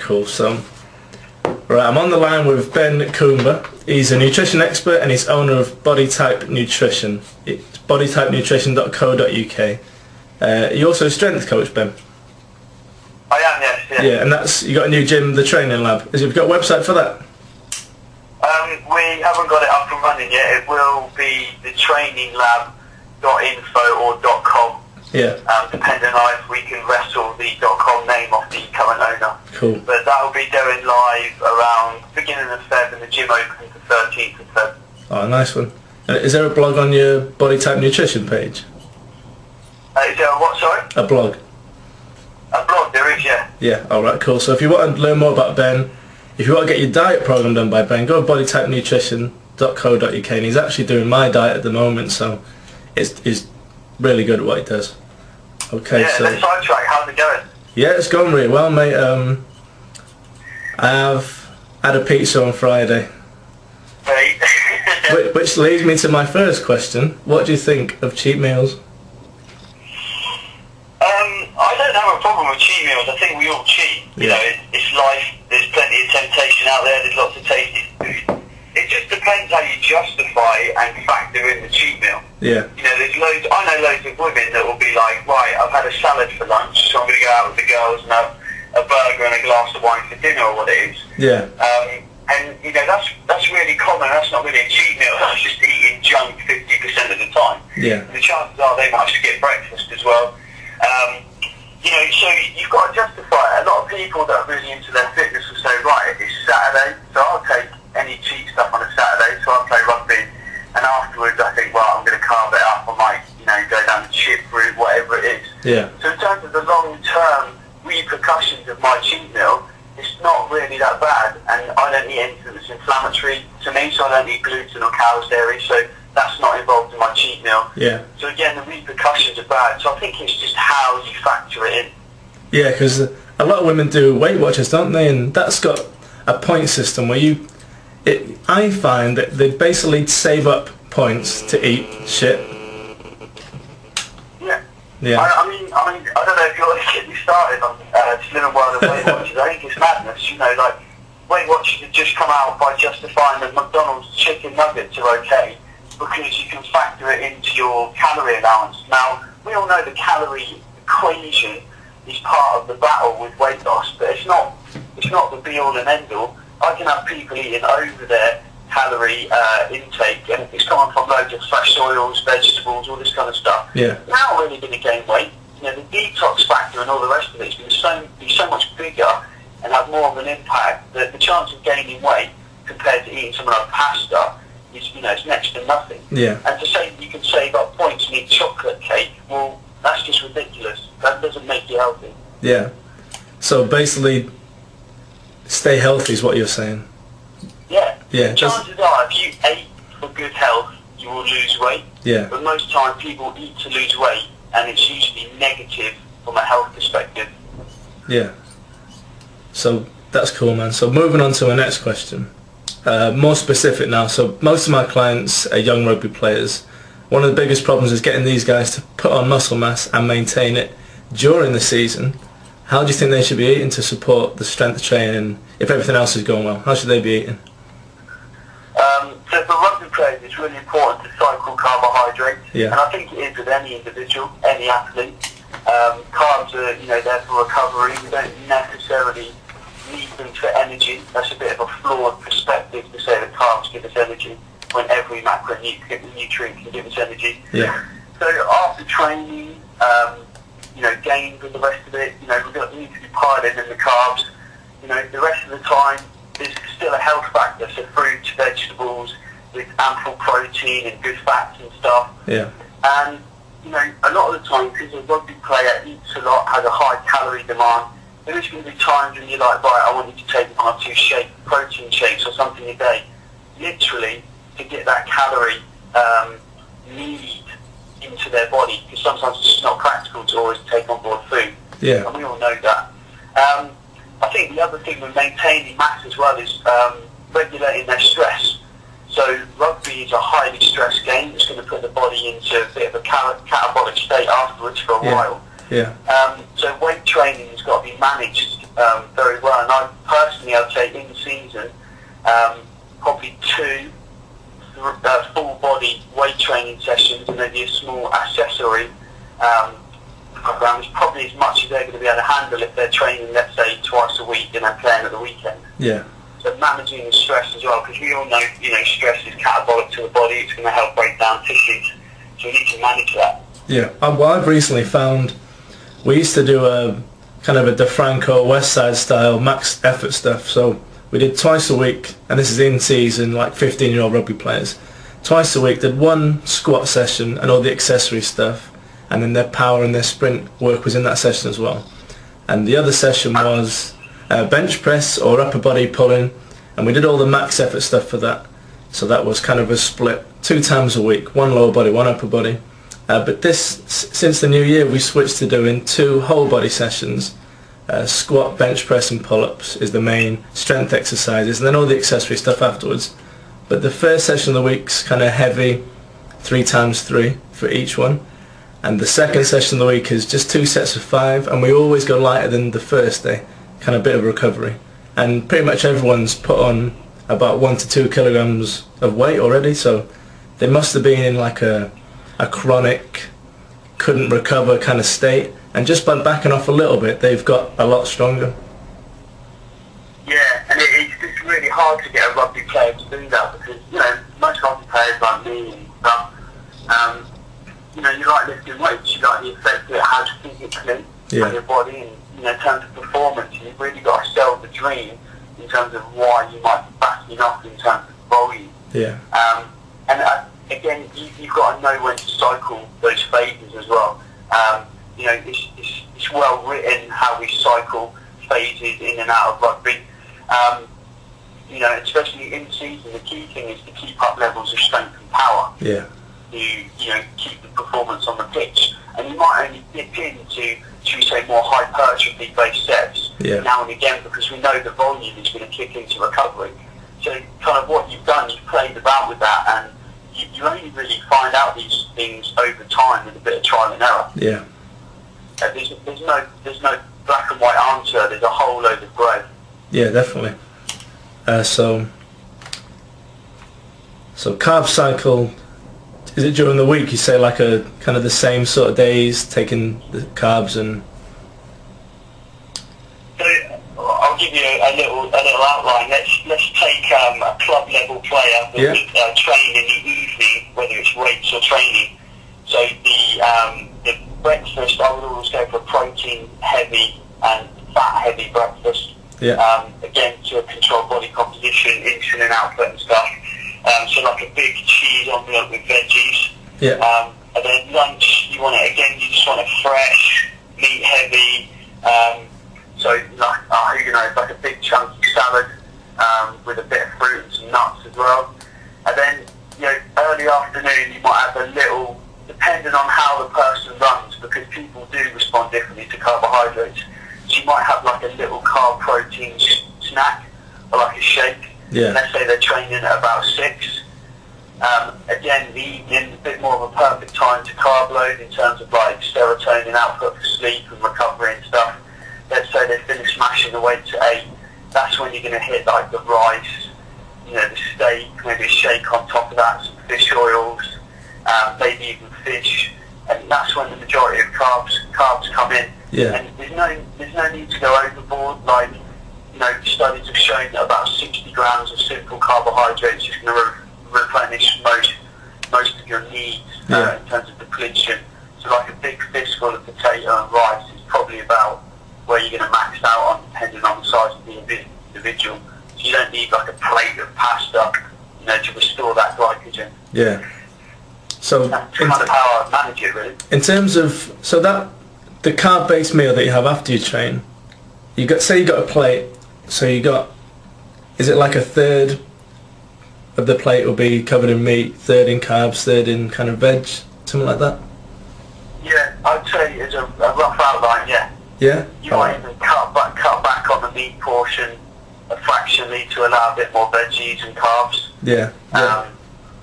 cool. So, right, I'm on the line with Ben Coomber. He's a nutrition expert and he's owner of Body Type Nutrition. It's bodytypenutrition.co.uk. You're also a strength coach, Ben? I am, yes. Yeah, and that's, you got a new gym, the training lab. Have you got a website for that? We haven't got it up and running yet. It will be thetraininglab.info or .com. Yeah. Depending on if we can wrestle the .com name off the current owner. Cool. But that will be going live around beginning of Feb, and the gym opens the 13th of Feb. Oh, nice one. Is there a blog on your Body Type Nutrition page? Is there a what, sorry? A blog? A blog, there is, yeah. Yeah, alright, cool. So if you want to learn more about Ben, if you want to get your diet program done by Ben, go to bodytypenutrition.co.uk, and he's actually doing my diet at the moment, so he's really good at what he does. Okay, yeah, so let's sidetrack. How's it going? yeah, it's going really well, mate. I have had a pizza on Friday. Right. Which leads me to my first question. What do you think of cheat meals? I don't have a problem with cheat meals. I think we all cheat. You know, it's life. There's plenty of temptation out there. There's lots of tasty food. It just depends how you justify and factor in the cheat meal. Yeah. You know, there's loads. I know loads of women that will be like, right, I've had a salad for lunch, so I'm going to go out with the girls and have a burger and a glass of wine for dinner, or what it is. Yeah. And you know, that's really common. That's not really a cheat meal. That's just eating junk 50% of the time. Yeah. And the chances are they might skip breakfast as well. You know, so you've got to justify it. A lot of people that are really into their fitness will say, right, it's Saturday, so I'll take any cheat stuff on a Saturday, so I'll play rugby, and afterwards I think, well, I'm going to carve it up. I might, you know, go down the chip route, whatever it is. Yeah. So in terms of the long-term repercussions of my cheat meal, it's not really that bad, and I don't eat anything that's inflammatory to me, so I don't eat gluten or cow's dairy, so that's not involved in my cheat meal. Yeah. So again, the repercussions are bad, so I think it's just how you factor it in. Yeah, because a lot of women do Weight Watchers, don't they? And that's got a point system where I find that they basically save up points to eat shit. Yeah. Yeah. I mean, I don't know if you're getting me started on this little world of Weight Watchers. I think it's madness. You know, like Weight Watchers have just come out by justifying that McDonald's chicken nuggets are okay because you can factor it into your calorie allowance. Now, we all know the calorie equation is part of the battle with weight loss, but it's not the be all and end all. I can have people eating over their calorie intake, and if it's coming from loads of fresh oils, vegetables, all this kind of stuff. Yeah. Now really going to gain weight. You know, the detox factor and all the rest of it is going to be so much bigger and have more of an impact that the chance of gaining weight compared to eating something like pasta is, you know, it's next to nothing. Yeah. And to say that you can save up points and eat chocolate cake, well, that's just ridiculous. That doesn't make you healthy. Yeah. So basically, stay healthy is what you're saying. Yeah. Yeah. Chances are, if you ate for good health, you will lose weight. Yeah. But most time people eat to lose weight, and it's usually negative from a health perspective. Yeah. So that's cool, man. So moving on to our next question. More specific now. So most of my clients are young rugby players. One of the biggest problems is getting these guys to put on muscle mass and maintain it during the season. How do you think they should be eating to support the strength training if everything else is going well? How should they be eating? So for rugby players, it's really important to cycle carbohydrates. Yeah. And I think it is with any individual, any athlete. Carbs are, you know, there for recovery. We don't necessarily need them for energy. That's a bit of a flawed perspective to say that carbs give us energy when every macronutrient can give us energy. Yeah. So after training, you know, gains and the rest of it, you know, we need to be piling in the carbs. You know, the rest of the time, there's still a health factor, so fruits, vegetables, with ample protein and good fats and stuff. Yeah. And, you know, a lot of the time, because a rugby player eats a lot, has a high calorie demand, there is going to be times when you're like, right, I want you to take 1 or 2 protein shakes or something a day, literally, to get that calorie need into their body, because sometimes it's just not practical to always take on board food. Yeah. And we all know that. I think the other thing with maintaining mass as well is regulating their stress. So rugby is a highly stressed game. It's going to put the body into a bit of a catabolic state afterwards for a while. Yeah. So weight training has got to be managed very well. And I'd say in season, probably 2 full body weight training sessions and maybe a small accessory program is probably as much as they're going to be able to handle if they're training, let's say, twice a week and then playing at the weekend. Yeah. So managing the stress as well, because we all know, stress is catabolic to the body. It's going to help break down tissues. So we need to manage that. Yeah. Well, I've recently found we used to do a kind of a DeFranco West Side style max effort stuff. So we did twice a week, and this is in season, like 15-year-old rugby players. Twice a week, did one squat session and all the accessory stuff, and then their power and their sprint work was in that session as well. And the other session was bench press or upper body pulling, and we did all the max effort stuff for that. So that was kind of a split, 2 times a week, 1 lower body, 1 upper body. But since the new year, we switched to doing 2 whole body sessions. Squat, bench press and pull-ups is the main strength exercises, and then all the accessory stuff afterwards. But the first session of the week's kind of heavy, 3 times 3 for each one. And the second session of the week is just 2 sets of 5, and we always go lighter than the first day, kind of a bit of recovery. And pretty much everyone's put on about 1 to 2 kilograms of weight already, so they must have been in like a chronic, couldn't recover kind of state, and just by backing off a little bit, they've got a lot stronger. Yeah, and it's really hard to get a rugby player to do that because, most rugby players like me and stuff, you like lifting weights, you like the effect it has physically on your body, and, in terms of performance, you've really got to sell the dream in terms of why you might be backing off in terms of volume. Yeah. Again, you've got to know when to cycle those phases as well. It's well written how we cycle phases in and out of rugby. Especially in season, the key thing is to keep up levels of strength and power. Yeah. To keep the performance on the pitch, and you might only dip into, should we say, more hypertrophy based sets now and again because we know the volume is going to kick into recovery. So kind of what you've done, you've played about with that, and you only really find out these things over time with a bit of trial and error. Yeah. There's no black and white answer. There's a whole load of grey. Yeah, definitely. So carb cycle. Is it during the week? You say like a kind of the same sort of days, taking the carbs and. So I'll give you a little outline. Let's take a club level player that would train in the evening, whether it's weights or training. So the breakfast, I would always go for protein heavy and fat heavy breakfast. Yeah. Again, to control body composition, insulin output and stuff. So like a big cheese omelette with veggies. Yeah. And then lunch, you just want it fresh, meat heavy. So like a big chunky salad with a bit of fruit and some nuts as well. And then early afternoon you might have a little, depending on how the person runs, because people do respond differently to carbohydrates. So you might have like a little carb protein snack or like a shake. Yeah. Let's say they're training at about 6. Again, the evening a bit more of a perfect time to carb load in terms of like serotonin output for sleep and recovery and stuff. Let's say they finish smashing the weights at 8. That's when you're going to hit like the rice, the steak, maybe a shake on top of that, some fish oils, maybe even fish, and that's when the majority of carbs come in. Yeah. And there's no need to go overboard. Like, studies have shown that about 60 grams of simple carbohydrates is going to replenish most of your needs in terms of depletion. So like a big fistful of potato and rice is probably about where you're going to max out on, depending on the size of the individual. So you don't need like a plate of pasta, to restore that glycogen. Yeah. So that's kind of how I manage it, really. In terms of the carb-based meal that you have after you train, you got a plate. So is it like a third of the plate will be covered in meat, third in carbs, third in kind of veg, something like that? Yeah, I'd say it's a rough outline, yeah. Yeah? You might even cut back on the meat portion fractionally to allow a bit more veggies and carbs. Yeah.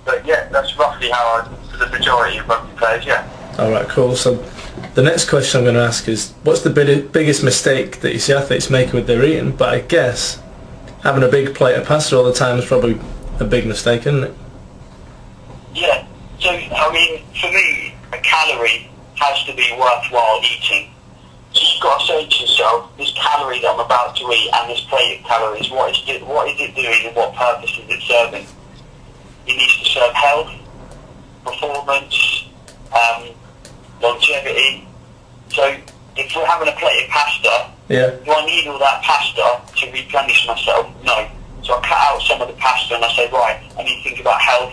But yeah, that's roughly how for the majority of rugby players, yeah. Alright, cool. So the next question I'm going to ask is, what's the biggest mistake that you see athletes making with their eating? But I guess having a big plate of pasta all the time is probably a big mistake, isn't it? Yeah. So, I mean, for me, a calorie has to be worthwhile eating. So you've got to say to yourself, this calorie that I'm about to eat and this plate of calories, what is it doing and what purpose is it serving? It needs to serve health, performance, longevity. So if we're having a plate of pasta, do I need all that pasta to replenish myself? No. So I cut out some of the pasta and I say, right, I need to think about health,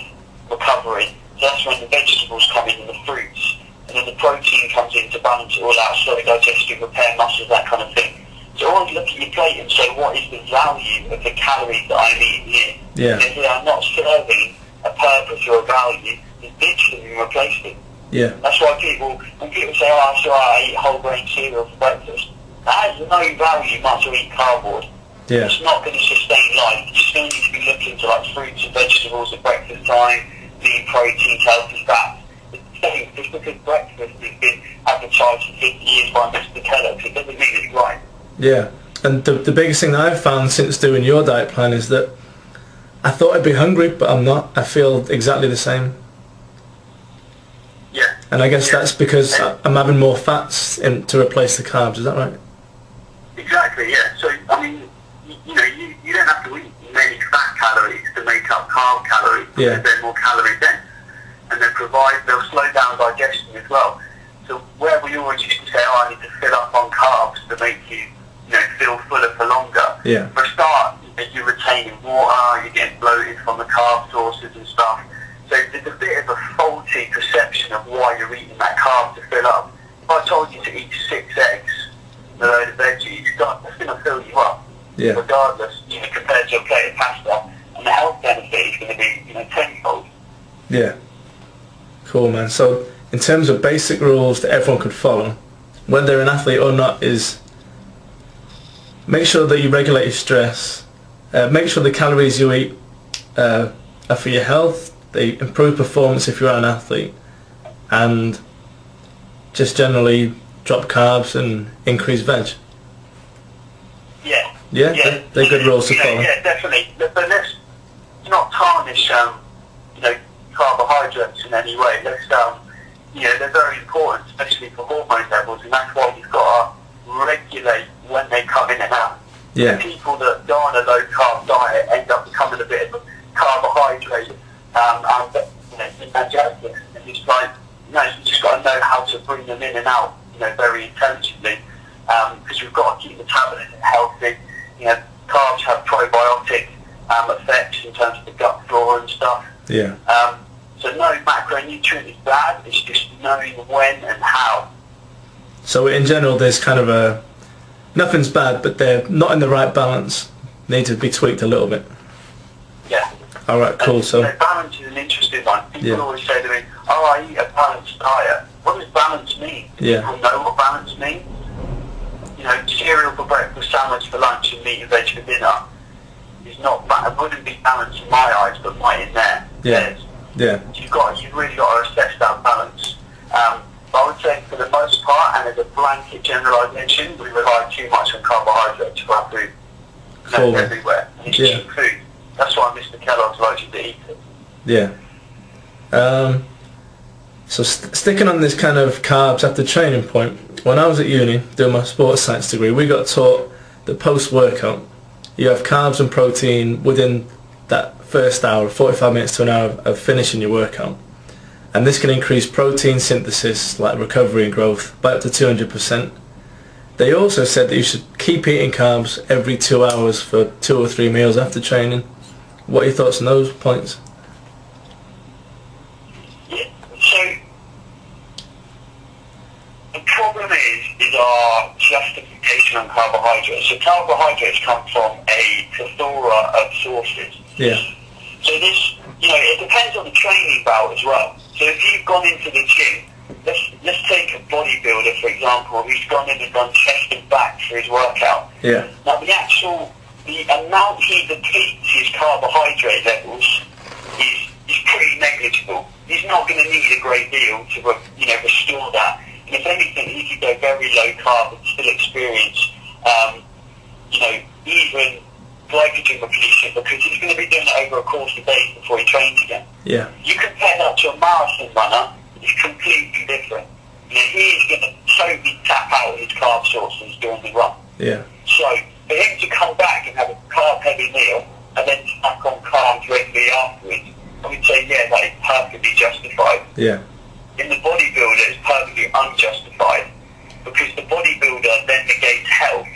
recovery. So that's when the vegetables come in and the fruits. And then the protein comes in to balance it all out, slow digestive, repair muscles, that kind of thing. So always look at your plate and say, what is the value of the calories that I'm eating here? Yeah. And if they are not serving a purpose or a value, then ditch them and replace them. Yeah. That's why when people say, oh, so I eat whole grain cereal for breakfast, that has no value, much to eat cardboard. Yeah. It's not going to sustain life. You still need to be looking to like fruits and vegetables at breakfast time, lean proteins, healthy fats. Just because breakfast has been advertised for 50 years by Mr. Kellogg's, it doesn't mean it's right. Yeah, and the biggest thing that I've found since doing your diet plan is that I thought I'd be hungry, but I'm not. I feel exactly the same. Yeah. And I guess that's because I'm having more fats to replace the carbs, is that right? Exactly, yeah. So, I mean, you don't have to eat many fat calories to make up carb calories, because they're more calorie dense. And they'll slow down digestion as well. So where we always used to say, oh, I need to fill up on carbs to make you, feel fuller for longer. Yeah. For a start, you're retaining water, you're getting bloated from the carb sources and stuff. So there's a bit of a faulty perception of why you're eating that carb to fill up. If I told you to eat 6 eggs and a load of veggies, that's going to fill you up. Yeah. Regardless, compared to a plate of pasta, and the health benefit is going to be, tenfold. Yeah. Cool, man. So in terms of basic rules that everyone could follow, whether they're an athlete or not, is make sure that you regulate your stress, make sure the calories you eat are for your health, they improve performance if you're an athlete, and just generally drop carbs and increase veg. Yeah. Yeah? They're good rules to follow. Yeah, definitely. But let's not tarnish, carbohydrates in any way. Let's, they're very important, especially for hormone levels, and that's why you've got to regulate when they come in and out. Yeah. The people that go on a low carb diet end up becoming a bit of a carbohydrate indigestion, and it's like, you just got to know how to bring them in and out, very intelligently, because we've got to keep the metabolism healthy. Carbs have probiotic effects in terms of the gut flora and stuff. Yeah. So no macronutrient is bad, it's just knowing when and how. So in general, there's kind of nothing's bad, but they're not in the right balance, need to be tweaked a little bit. Yeah. Alright, cool. And, so balance is an interesting one. People always say to me, oh, I eat a balanced diet. What does balance mean? Do people know what balance means? Cereal for breakfast, sandwich for lunch, and meat and veg for dinner is not bad. It wouldn't be balanced in my eyes, but might in there. Yeah. Yeah. You've really got to assess that balance. But I would say for the most part, and as a blanket generalisation, we rely too much on carbohydrates for our food. Cool. Everywhere. And it's cheap food. That's why Mr. Kellogg's likes you to eat it. Yeah. So sticking on this kind of carbs after training point, when I was at uni doing my sports science degree, we got taught that post-workout you have carbs and protein within that first hour, 45 minutes to an hour of finishing your workout. And this can increase protein synthesis, like recovery and growth, by up to 200%. They also said that you should keep eating carbs every 2 hours for 2 or 3 meals after training. What are your thoughts on those points? Yeah, so the problem is our justification on carbohydrates. So carbohydrates come from a plethora of sources. Yeah. So this, it depends on the training bout as well. So if you've gone into the gym, let's take a bodybuilder, for example, who's gone in and done chest and back for his workout. Yeah. Now the amount he depletes his carbohydrate levels is pretty negligible. He's not going to need a great deal to restore that. And if anything, he could go very low carb and still experience, even glycogen repletion, because he's going to be doing it over a course of days before he trains again. Yeah. You compare that to a marathon runner, it's completely different. He is going to totally tap out his carb sources during the run. Yeah. So for him to come back and have a carb-heavy meal and then snack on carbs regularly afterwards, I would say, yeah, that is perfectly justified. Yeah. In the bodybuilder, it's perfectly unjustified, because the bodybuilder then negates health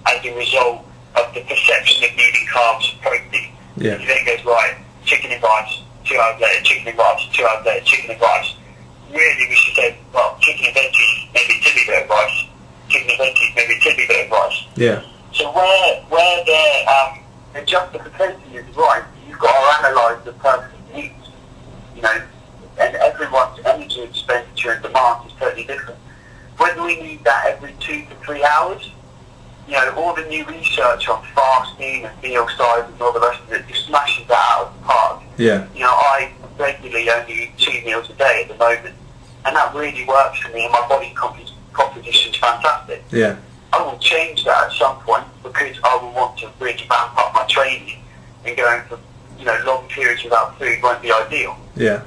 as a result of the perception of needing carbs and protein. Yeah. He then goes, right, chicken and rice, 2 hours later, chicken and rice, 2 hours later, chicken and rice. Really, we should say, well, chicken and veggies, maybe a tidbit bit of rice. Chicken and veggies, maybe a tidbit bit of rice. Yeah. So where the justification is right, you've got to analyse the person's needs, and everyone's energy expenditure and demand is totally different. Whether we need that every 2 to 3 hours, all the new research on fasting and meal size and all the rest of it just smashes that out of the park. Yeah. I regularly only eat 2 meals a day at the moment, and that really works for me, and my body composition is fantastic. Yeah. I will change that at some point, because I will want to really ramp up my training, and going for long periods without food won't be ideal. Yeah.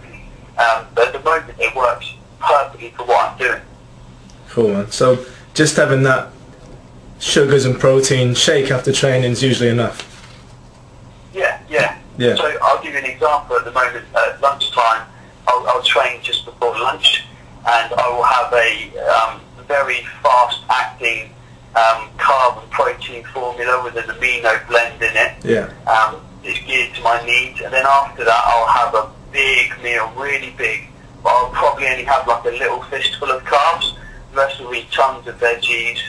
But at the moment it works perfectly for what I'm doing. Cool, man. So just having that sugars and protein shake after training is usually enough. Yeah. Yeah. So I'll give you an example. At the moment, at lunchtime, I'll train just before lunch, and I will have a very fast-acting carb and protein formula with an amino blend in it. Yeah. It's geared to my needs, and then after that I'll have a big meal, really big, but I'll probably only have like a little fistful of carbs. The rest will be tons of veggies,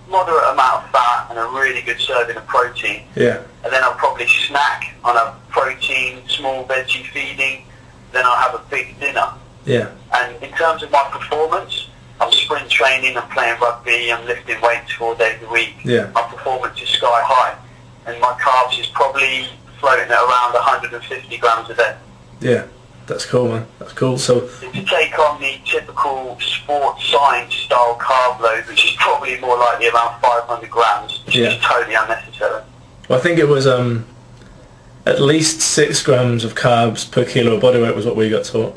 moderate amount of fat, and a really good serving of protein. Yeah. And then I'll probably snack on a protein, small veggie feeding, then I'll have a big dinner. Yeah. And in terms of my performance, I'm sprint training, I'm playing rugby, I'm lifting weights 4 days a week. Yeah. My performance is sky high, and my carbs is probably floating at around 150 grams a day. Yeah. That's cool, man. That's cool. So If you take on the typical sports science style carb load, which is probably more likely around 500 grams, which is totally unnecessary. well, I think it was at least 6 grams of carbs per kilo of body weight was what we got taught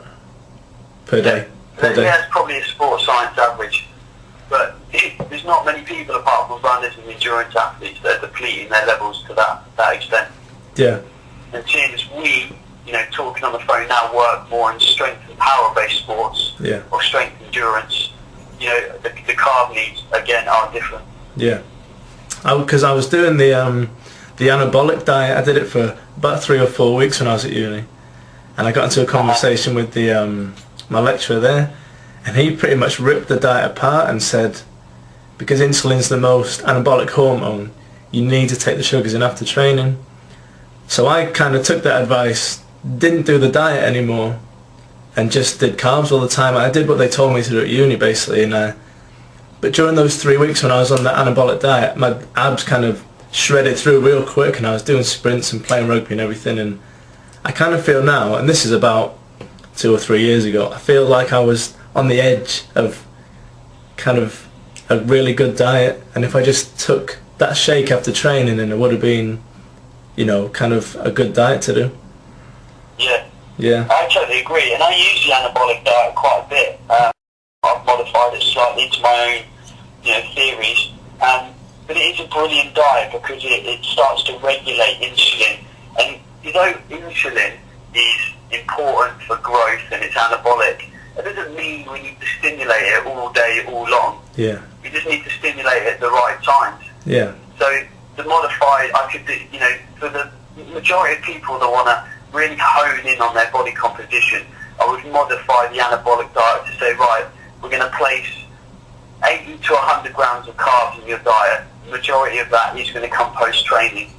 per day. Per day. Yeah, it's probably a sports science average. But there's not many people apart from runners and endurance athletes that are depleting their levels to that extent. Yeah. And seeing as we, talking on the phone now, work more in strength and power-based sports, Yeah. or strength endurance, the carb needs, again, are different. Yeah. Because I was doing the anabolic diet. I did it for about 3 or 4 weeks when I was at uni, and I got into a conversation with my lecturer there, and he pretty much ripped the diet apart and said, because insulin's the most anabolic hormone, you need to take the sugars in after training. So I kind of took that advice, didn't do the diet anymore, and just did carbs all the time. I did what they told me to do at uni, basically. But during those 3 weeks when I was on the anabolic diet, my abs kind of shredded through real quick, and I was doing sprints and playing rugby and everything. And I kind of feel now, and this is about 2 or 3 years ago, I feel like I was on the edge of kind of a really good diet, and if I just took that shake after training, then it would have been, kind of a good diet to do. Yeah. Yeah. I totally agree, and I use the anabolic diet quite a bit. I've modified it slightly to my own, theories. But it is a brilliant diet because it starts to regulate insulin. And although insulin is important for growth and it's anabolic, it doesn't mean we need to stimulate it all day, all long. Yeah. We just need to stimulate it at the right times. Yeah. So the modified, I could do, for the majority of people that want to really hone in on their body composition, I would modify the anabolic diet to say, right, we're going to place 80 to 100 grams of carbs in your diet. The majority of that is going to come post-training.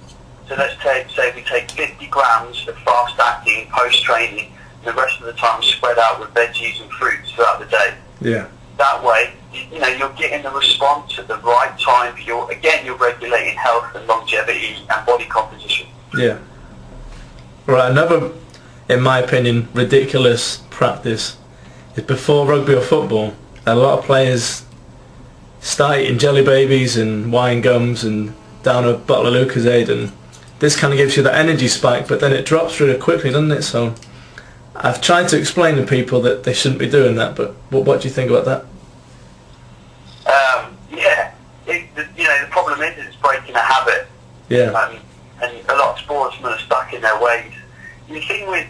So let's say we take 50 grams of fast-acting post-training, and the rest of the time spread out with veggies and fruits throughout the day. Yeah. That way, you're getting the response at the right time. You're regulating health and longevity and body composition. Yeah. Right, another, in my opinion, ridiculous practice is before rugby or football, a lot of players start eating jelly babies and wine gums and down a bottle of Lucozade, and this kind of gives you that energy spike, but then it drops really quickly, doesn't it? So I've tried to explain to people that they shouldn't be doing that, but what do you think about that? The problem is it's breaking a habit. Yeah. And a lot of sportsmen are stuck in their ways. The thing with,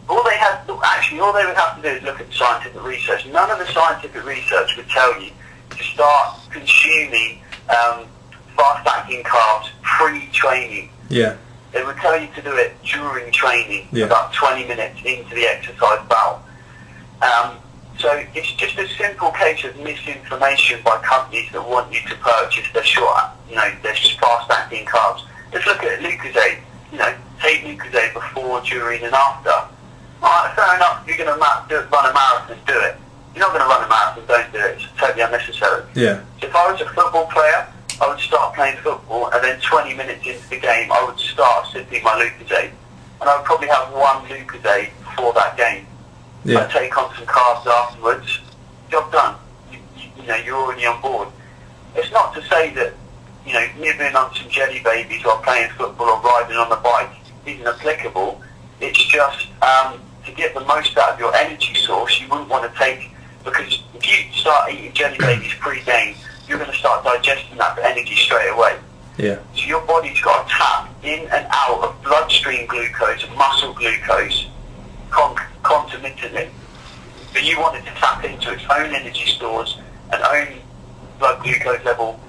all they would have to do is look at the scientific research. None of the scientific research would tell you to start consuming fast-acting carbs pre-training. Yeah. They would tell you to do it during training, Yeah. about 20 minutes into the exercise bout. So it's just a simple case of misinformation by companies that want you to purchase their their fast-acting carbs. Let's look at Lucozade. Take Lucozade before, during, and after. Alright, fair enough. If you're going to run a marathon, do it. You're not going to run a marathon, don't do it. It's totally unnecessary. Yeah. So if I was a football player, I would start playing football, and then 20 minutes into the game, I would start sipping my Lucozade. And I would probably have one Lucozade before that game. Yeah. I'd take on some carbs afterwards. Job done. You're already on board. It's not to say that, nibbling on some jelly babies while playing football or riding on the bike isn't applicable. It's just to get the most out of your energy source, you wouldn't want to take, because if you start eating jelly babies pre-game, you're going to start digesting that energy straight away. Yeah. So your body's got to tap in and out of bloodstream glucose and muscle glucose concomitantly. But you want it to tap into its own energy stores and own blood glucose level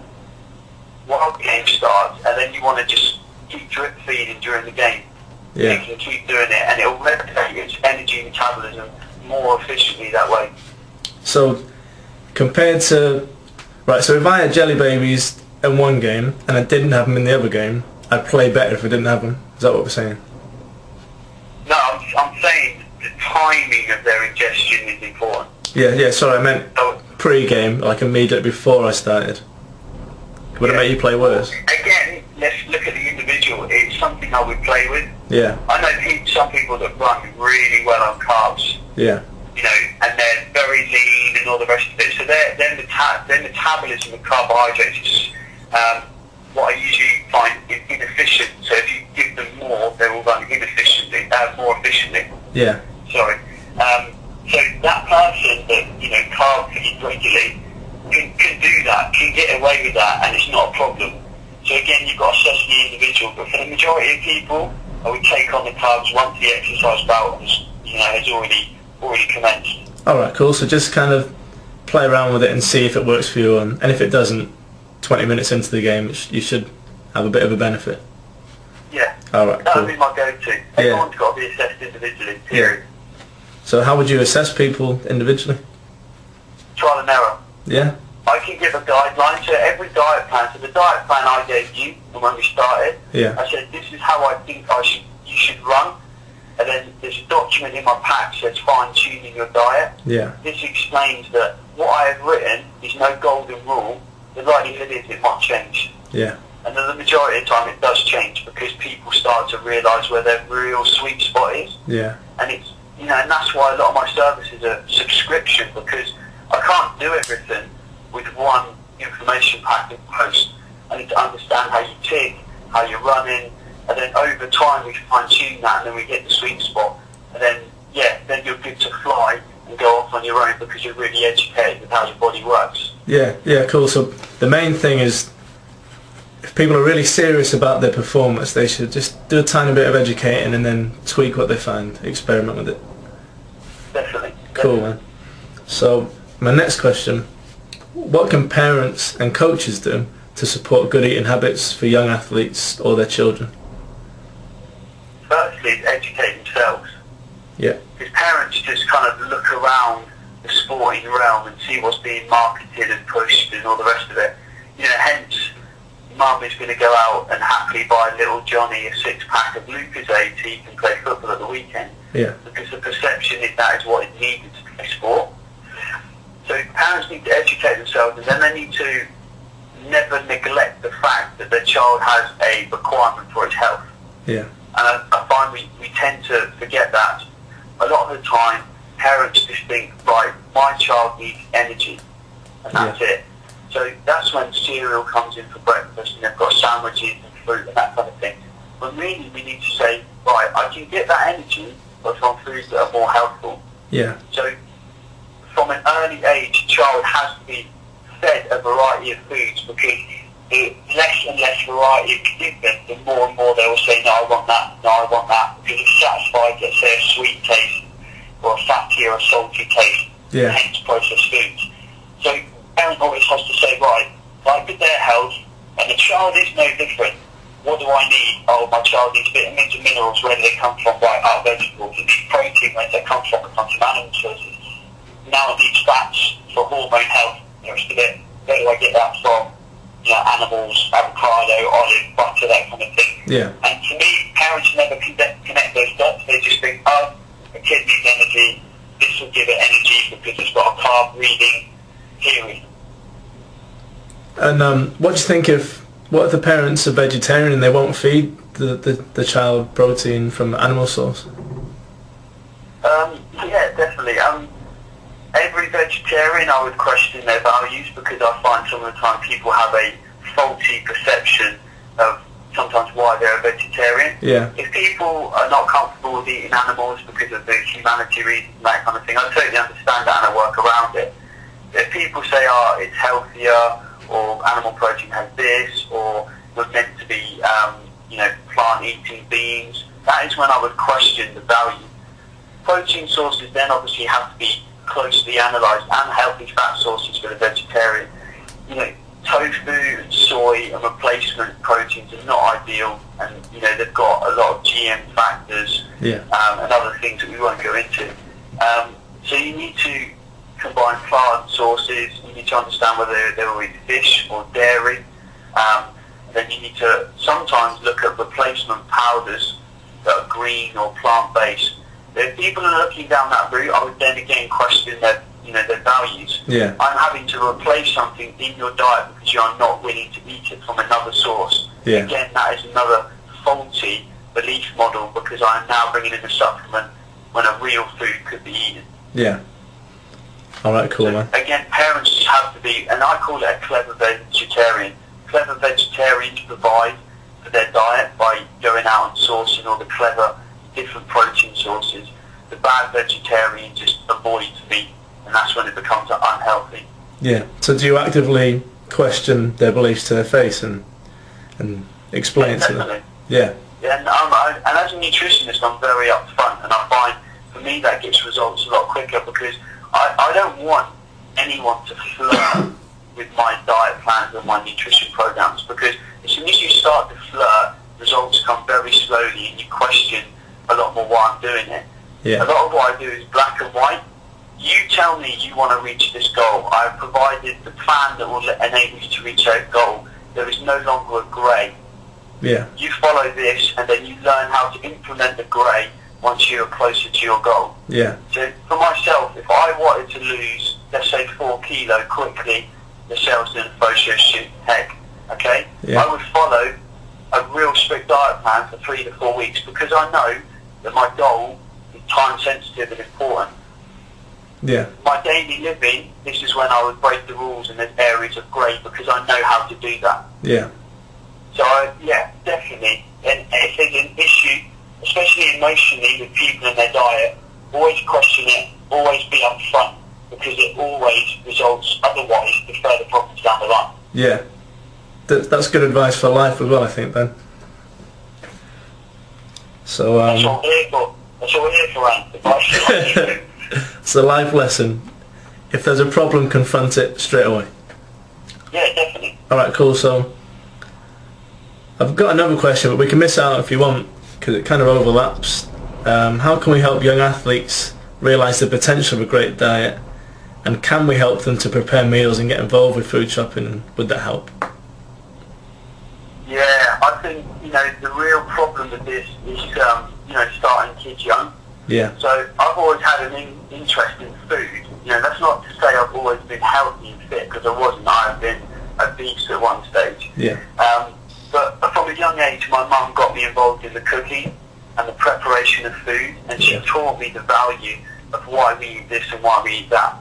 while the game starts, and then you want to just keep drip feeding during the game. Yeah. You can keep doing it, and it will regulate its energy metabolism more efficiently that way. So compared to, right, so if I had jelly babies in one game and I didn't have them in the other game, I'd play better if I didn't have them. Is that what we're saying? No, I'm saying the timing of their ingestion is important. Yeah, sorry, I meant pre-game, like immediately before I started. Would it make you play worse? Again, let's look at the individual. It's something I would play with. Yeah. I know some people that run really well on carbs. Yeah. And they're very lean and all the rest of it. So their metabolism of carbohydrates is what I usually find is inefficient. So if you give them more, they will run more efficiently. Yeah. Sorry. So that person that carb feeds regularly can do that, can get away with that, and it's not a problem. So again, you've got to assess the individual. But for the majority of people, I would take on the carbs once the exercise bout has already commenced. Alright, cool. So just kind of play around with it and see if it works for you, and if it doesn't, 20 minutes into the game, you should have a bit of a benefit. Yeah. Alright, That cool. would be my go-to. Everyone's got to be assessed individually, period. So how would you assess people individually? Trial and error. Yeah? I can give a guideline to every diet plan. So the diet plan I gave you when we started, Yeah. I said, this is how I think you should run. And then there's a document in my pack that says fine-tuning your diet. Yeah. This explains that what I have written is no golden rule. The likelihood is it might change. Yeah. And the majority of the time it does change because people start to realise where their real sweet spot is. Yeah. And it's, and that's why a lot of my services are subscription, because I can't do everything with one information pack in post. I need to understand how you tick, how you're running, and then over time we fine-tune that, and then we get the sweet spot. And then, then you're good to fly and go off on your own because you're really educated with how your body works. Yeah, cool. So the main thing is, if people are really serious about their performance, they should just do a tiny bit of educating and then tweak what they find, experiment with it. Definitely. Cool, man. So my next question, what can parents and coaches do to support good eating habits for young athletes or their children? Firstly, educate themselves. Yeah. Because parents just kind of look around the sporting realm and see what's being marketed and pushed and all the rest of it. Hence, mum is going to go out and happily buy little Johnny a 6-pack of Lucozade so he can play football at the weekend. Yeah. Because the perception is that is what is needed to play sport. So parents need to educate themselves, and then they need to never neglect the fact that their child has a requirement for its health. Yeah. And I find we tend to forget that a lot of the time. parents just think, right, my child needs energy, and that's it. So that's when cereal comes in for breakfast, and they've got sandwiches and fruit and that kind of thing. But really, we need to say, right, I can get that energy, but from foods that are more healthful. Yeah. So from an early age, a child has to be fed a variety of foods, because the less and less variety you give them, the more and more they will say, no, I want that, no, I want that, because it's satisfied, let's say, a sweet taste or a fatty or a salty taste, hence processed foods. So parent always has to say, right, like with their health, and the child is no different. What do I need? Oh, my child needs vitamins and minerals. Where do they come from? Right, out of vegetables. It needs protein. Where do they come from? It comes from animal sources. Now it needs fats for hormone health. The rest of it, where do I get that from? You know, animals, avocado, olive, butter, that kind of thing. Yeah. And to me, parents never connect those dots. They just think, oh, a kid needs energy. This will give it energy because it's got a carb-reading theory. And what do you think what if the parents are vegetarian and they won't feed the child protein from animal source? Yeah, definitely. Every vegetarian, I would question their values, because I find some of the time people have a faulty perception of sometimes why they're a vegetarian. Yeah. If people are not comfortable with eating animals because of the humanity reasons and that kind of thing, I totally understand that and I work around it. If people say, oh, it's healthier, or animal protein has this, or we're meant to be, plant-eating beings, that is when I would question the value. Protein sources then obviously have to be closely analysed, and healthy fat sources for the vegetarian. You know, tofu and soy and replacement proteins are not ideal, and they've got a lot of GM factors and other things that we won't go into. So you need to combine plant sources. You need to understand whether they will eat fish or dairy. Then you need to sometimes look at replacement powders that are green or plant-based. If people are looking down that route, I would then again question their values. Yeah. I'm having to replace something in your diet because you are not willing to eat it from another source. Yeah. Again, that is another faulty belief model, because I am now bringing in a supplement when a real food could be eaten. Yeah. All right, cool, man. Again, parents just have to be, and I call it a clever vegetarian. Clever vegetarians provide for their diet by going out and sourcing all the clever different protein sources. The bad vegetarian just avoids meat, and that's when it becomes unhealthy. Yeah. So do you actively question their beliefs to their face and explain to them? Yeah. Yeah, and as a nutritionist, I'm very upfront, and I find for me that gets results a lot quicker, because I don't want anyone to flirt with my diet plans and my nutrition programs, because as soon as you start to flirt, results come very slowly, and you question a lot more why I'm doing it. Yeah. A lot of what I do is black and white. You tell me you want to reach this goal. I've provided the plan that will enable you to reach that goal. There is no longer a grey. Yeah. You follow this, and then you learn how to implement the grey once you're closer to your goal. Yeah. So for myself, if I wanted to lose, let's say 4 kilo quickly, let's say I was doing a photo shoot, heck, okay? Yeah. I would follow a real strict diet plan for 3 to 4 weeks, because I know that my goal is time sensitive and important. Yeah. My daily living, this is when I would break the rules, and there's areas of grey, because I know how to do that. Yeah. So yeah, definitely. And if there's an issue, especially emotionally with people and their diet, always question it, always be upfront, because it always results otherwise to further problems down the line. Yeah. That's good advice for life as well, I think, Ben. So that's what we're here for. That's what we're here for, Ant. Advice. It's a life lesson. If there's a problem, confront it straight away. Yeah, definitely. Alright, cool. So I've got another question, but we can miss out if you want, because it kind of overlaps. How can we help young athletes realise the potential of a great diet, and can we help them to prepare meals and get involved with food shopping, and would that help? Yeah, I think, the real problem with this is, starting kids young. Yeah. So I've always had an interest in food. That's not to say I've always been healthy and fit, because I wasn't. I've been obese at one stage. Yeah. But from a young age, my mum got me involved in the cooking and the preparation of food, and she taught me the value of why we eat this and why we eat that.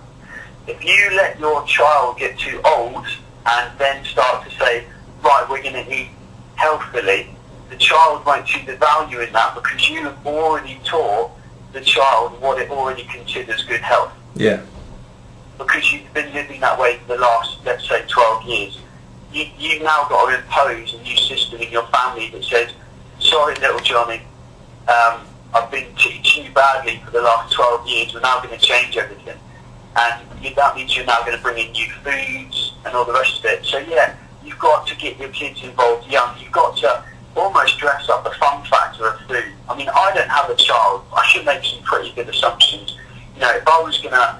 If you let your child get too old and then start to say, right, we're going to eat healthily, the child won't see the value in that because you have already taught the child what it already considers good health. Yeah. Because you've been living that way for the last, let's say, 12 years. You've now got to impose a new system in your family that says, sorry, little Johnny, I've been teaching you badly for the last 12 years, we're now going to change everything. And that means you're now going to bring in new foods and all the rest of it. So yeah, you've got to get your kids involved young. You've got to almost dress up the fun factor of food. I mean, I don't have a child. I should make some pretty good assumptions. You know, if I was going to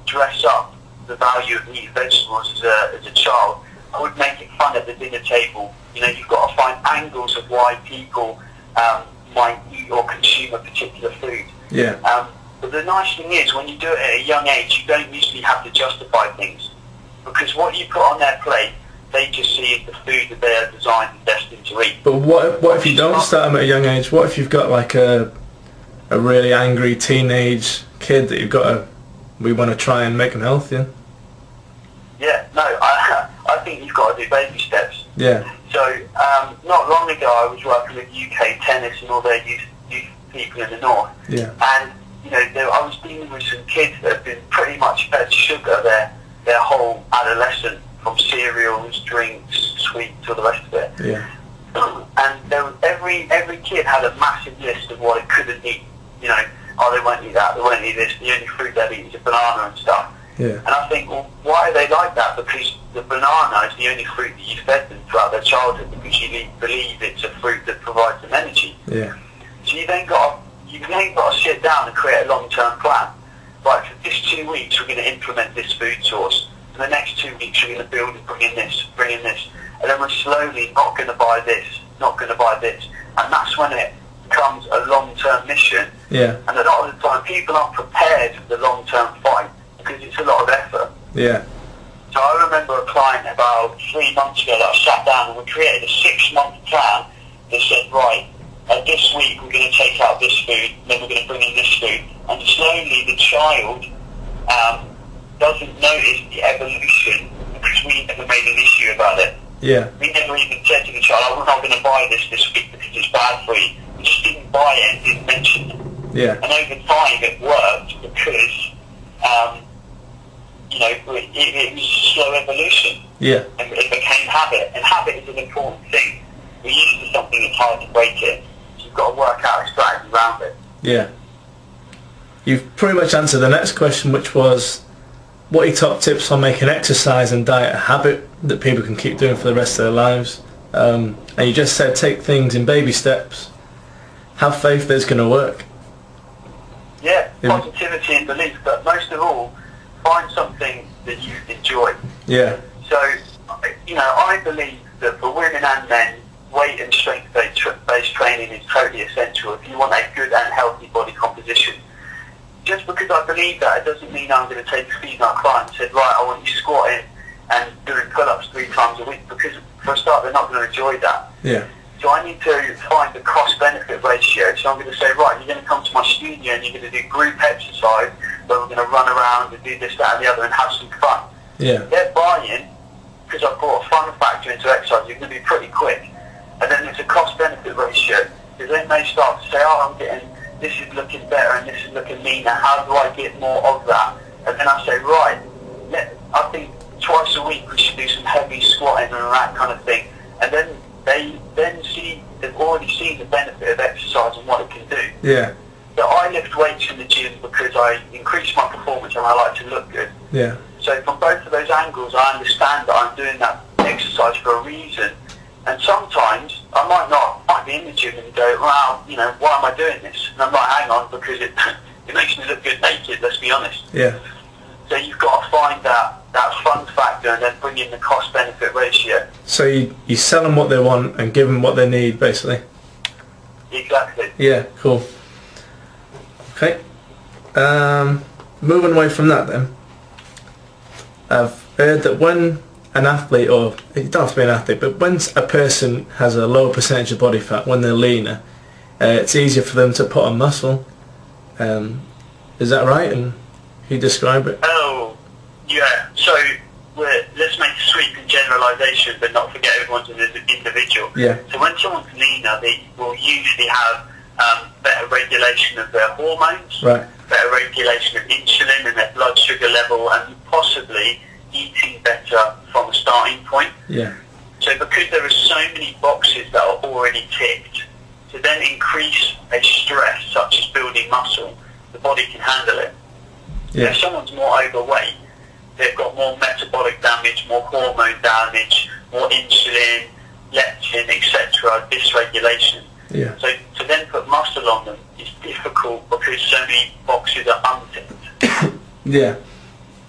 dress up the value of eating vegetables as a child, I would make it fun at the dinner table. You know, you've got to find angles of why people might eat or consume a particular food. Yeah. But the nice thing is, when you do it at a young age, you don't usually have to justify things. Because what you put on their plate, they just see as the food that they are designed and destined to eat. But what if you don't start them at a young age? What if you've got like a really angry teenage kid that we want to try and make them healthier? Yeah, no, I think you've got to do baby steps. Yeah. So, not long ago I was working with UK Tennis and all their youth people in the north. Yeah. And, you know, I was dealing with some kids that have been pretty much fed sugar their whole adolescent, from cereals, drinks, sweets, all the rest of it. Yeah. And every kid had a massive list of what it couldn't eat. You know, oh, they won't eat that, they won't eat this, the only fruit they'll eat is a banana and stuff. Yeah. And I think, well, why are they like that? Because the banana is the only fruit that you fed them throughout their childhood, because you believe it's a fruit that provides them energy. Yeah. So you then got to sit down and create a long-term plan. Right, for this 2 weeks we're going to implement this food source. For the next 2 weeks we're going to build and bring in this. And then we're slowly not going to buy this. And that's when it becomes a long-term mission. Yeah. And a lot of the time people aren't prepared for the long-term fight because it's a lot of effort. Yeah. So I remember a client about 3 months ago that I sat down and we created a 6-month plan that said, right, this week we're going to take out this food, then we're going to bring in this food. And slowly the child doesn't notice the evolution because we never made an issue about it. Yeah. We never even said to the child, oh, we're not going to buy this week because it's bad for you. We just didn't buy it and didn't mention it. Yeah. And over time it worked because, you know, it was slow evolution. Yeah. And it became habit. And habit is an important thing. We're used to something, it's hard to break it. So you've got to work out a strategy around it. Yeah. You've pretty much answered the next question, which was, what are your top tips on making exercise and diet a habit that people can keep doing for the rest of their lives? And you just said take things in baby steps. Have faith that it's going to work. Yeah, positivity and belief, but most of all, find something that you enjoy. Yeah. So, you know, I believe that for women and men, weight and strength-based training is totally essential if you want a good and healthy body composition. Just because I believe that, it doesn't mean I'm going to take a female client and say, right, I want you squatting and doing pull-ups 3 times a week, because for a start, they're not going to enjoy that. Yeah. So I need to find the cost-benefit ratio. So I'm going to say, right, you're going to come to my studio and you're going to do group exercise, where we're going to run around and do this, that and the other and have some fun. Yeah. They're buying, because I've brought a fun factor into exercise, you're going to be pretty quick. And then there's a cost-benefit ratio, because they may start to say, oh, I'm getting, this is looking better and this is looking meaner, how do I get more of that? And then I say, right, I think twice a week we should do some heavy squatting and that kind of thing. And then they've already seen the benefit of exercise and what it can do. Yeah. So I lift weights in the gym because I increase my performance and I like to look good. Yeah. So from both of those angles, I understand that I'm doing that exercise for a reason. And sometimes I might be in the gym and go, well, you know, why am I doing this? And I'm like, hang on, because it makes me look good naked, let's be honest. Yeah. So you've got to find that fun factor and then bring in the cost-benefit ratio. So you sell them what they want and give them what they need, basically. Exactly. Yeah, cool. Okay. Moving away from that then, I've heard that when an athlete, or it don't have to be an athlete, but when a person has a lower percentage of body fat, when they're leaner, it's easier for them to put on muscle. Is that right? And can you describe it? Oh, yeah. So let's make a sweeping generalisation, but not forget everyone's an individual. Yeah. So when someone's leaner, they will usually have better regulation of their hormones, Right. better regulation of insulin and their blood sugar level, and possibly eating better from a starting point. Yeah. So because there are so many boxes that are already ticked, to then increase a stress such as building muscle, the body can handle it. Yeah. If someone's more overweight, they've got more metabolic damage, more hormone damage, more insulin, leptin, etc., dysregulation. Yeah. So to then put muscle on them is difficult because so many boxes are unticked. Yeah.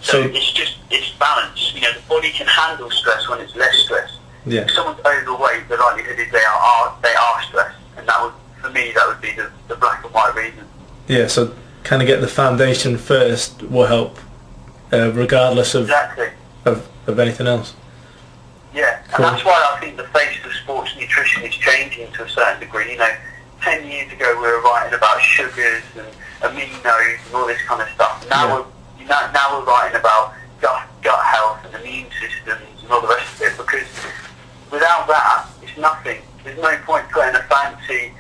So it's balance. You know, the body can handle stress when it's less stressed. Yeah. If someone's overweight, the likelihood is they are stressed, and that would, for me, that would be the black and white reason. Yeah. So kind of get the foundation first will help, regardless of Exactly. of anything else. Yeah, and Cool. that's why I think the face of sports nutrition is changing to a certain degree. You know, 10 years ago we were writing about sugars and aminos and all this kind of stuff. Now we're writing about gut health and immune systems and all the rest of it, because without that, it's nothing. There's no point putting a fancy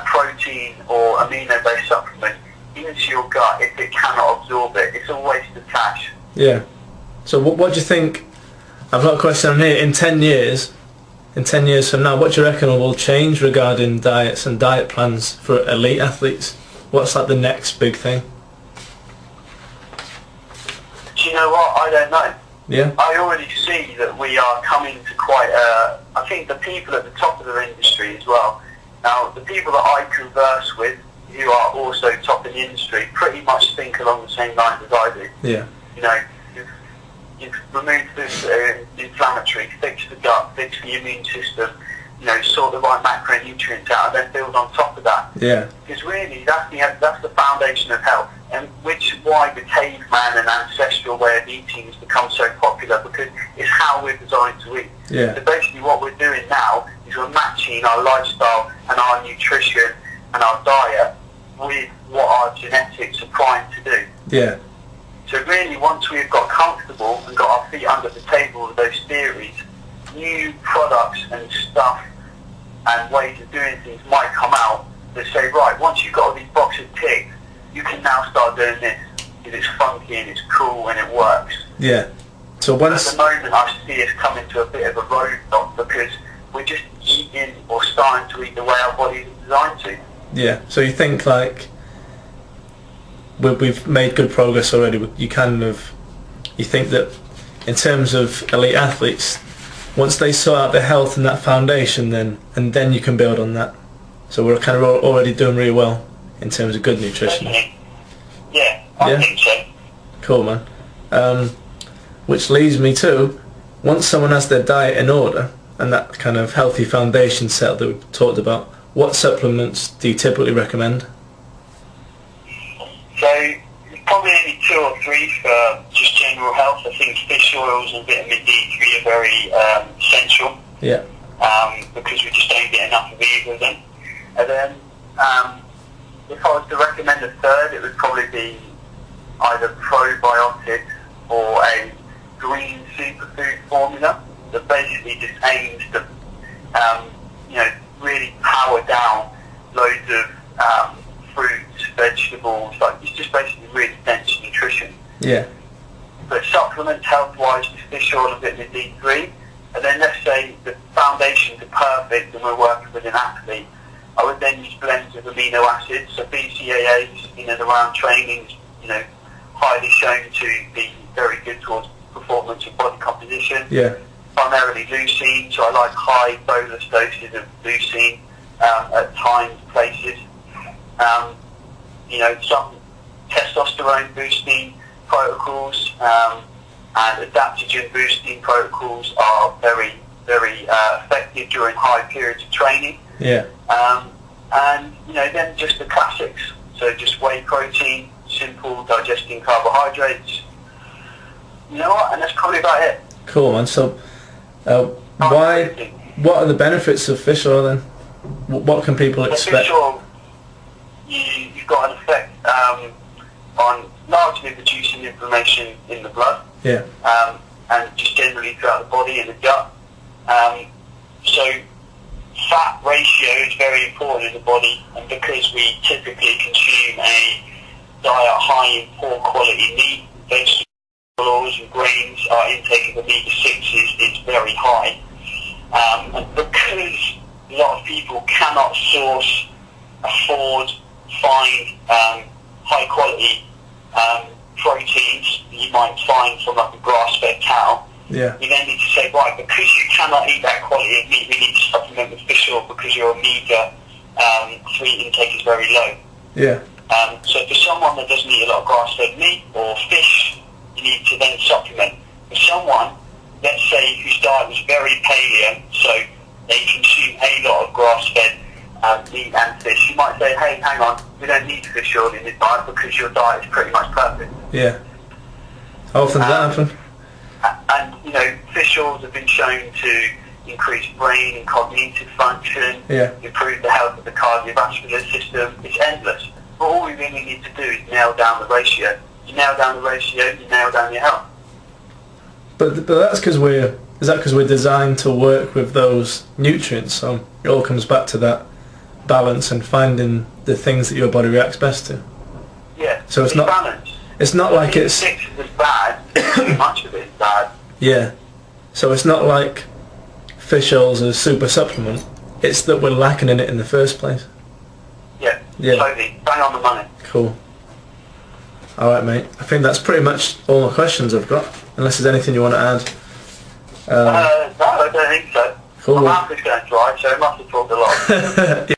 protein or amino-based supplement into your gut if it cannot absorb it. It's a waste of cash. Yeah. So what do you think? I've got a question on here. In 10 years from now, what do you reckon will change regarding diets and diet plans for elite athletes? What's like the next big thing? Do you know what? I don't know. Yeah. I already see that we are coming to quite I think the people at the top of their industry as well. Now, the people that I converse with, who are also top in the industry, pretty much think along the same lines as I do. Yeah. You know, you've removed this inflammatory, fix the gut, fix the immune system, you know, sort the right macronutrients out, and then build on top of that. Yeah. Because really, that's the foundation of health, and which is why the caveman and ancestral way of eating has become so popular, because it's how we're designed to eat. Yeah. So basically what we're doing now is we're matching our lifestyle and our nutrition and our diet with what our genetics are primed to do. Yeah. So really, once we've got comfortable and got our feet under the table with those theories, new products and stuff and ways of doing things might come out that say, right, once you've got all these boxes ticked, you can now start doing this because it's funky and it's cool and it works. Yeah. So At once the moment, I see us coming to a bit of a roadblock because we're just eating or starting to eat the way our bodies are designed to. yeah. So you think like we've made good progress already. You think that in terms of elite athletes, once they sort out their health and that foundation, then you can build on that. So we're kind of already doing really well in terms of good nutrition. Definitely. Yeah, I think so. Cool, man. Which leads me to, once someone has their diet in order and that kind of healthy foundation set up that we talked about, what supplements do you typically recommend? So probably only 2 or 3 for just general health. I think fish oils and vitamin D3 are very essential. Yeah. Because we just don't get enough of either of them. And then if I was to recommend a third, it would probably be either probiotics or a green superfood formula that basically just aims to really power down loads of fruits, vegetables, like it's just basically really dense nutrition. Yeah. But supplements health-wise is fish oil and vitamin D3, and then let's say the foundations are perfect and we're working with an athlete, I would then use blends of amino acids. So BCAAs in and around training is, highly shown to be very good towards performance and body composition. Yeah. Primarily leucine, so I like high bolus doses of leucine at times, places. Some testosterone boosting protocols and adaptogen boosting protocols are very, very effective during high periods of training. Yeah. Then just the classics. So just whey protein, simple digesting carbohydrates. You know what? And that's probably about it. Cool, man. So, what are the benefits of fish oil then? What can people expect? Fish oil, you've got an effect on largely reducing inflammation in the blood, Yeah. and just generally throughout the body and the gut. So fat ratio is very important in the body, and because we typically consume a diet high in poor quality meat, vegetables, oils and grains, our intake of omega-6s is very high. And because a lot of people cannot source, afford, find high quality proteins that you might find from like a grass-fed cow, Yeah. you then need to say, right, because you cannot eat that quality of meat, we need to supplement with fish oil because your omega-3 intake is very low. Yeah. So for someone that doesn't eat a lot of grass-fed meat or fish, you need to then supplement. For someone, let's say, whose diet was very paleo, so they consume a lot of grass-fed meat and fish, you might say, hey, hang on, we don't need fish oil in this diet because your diet is pretty much perfect. Yeah. How often does that happen? And, you know, fish oils have been shown to increase brain and cognitive function, Yeah. improve the health of the cardiovascular system. It's endless. But all we really need to do is nail down the ratio. You nail down the ratio, you nail down your health. But that's because we're designed to work with those nutrients. So it all comes back to that balance and finding the things that your body reacts best to. Yeah. So it's not balance. It's not like it's Six is bad. Too much of it is bad. yeah. So it's not like fish oil's a super supplement. It's that we're lacking in it in the first place. Yeah. Yeah. Totally. Bang on the money. Cool. All right, mate. I think that's pretty much all the questions I've got. Unless there's anything you want to add. No, I don't think so. Cool. My mouth is going dry, so I must have talked a lot.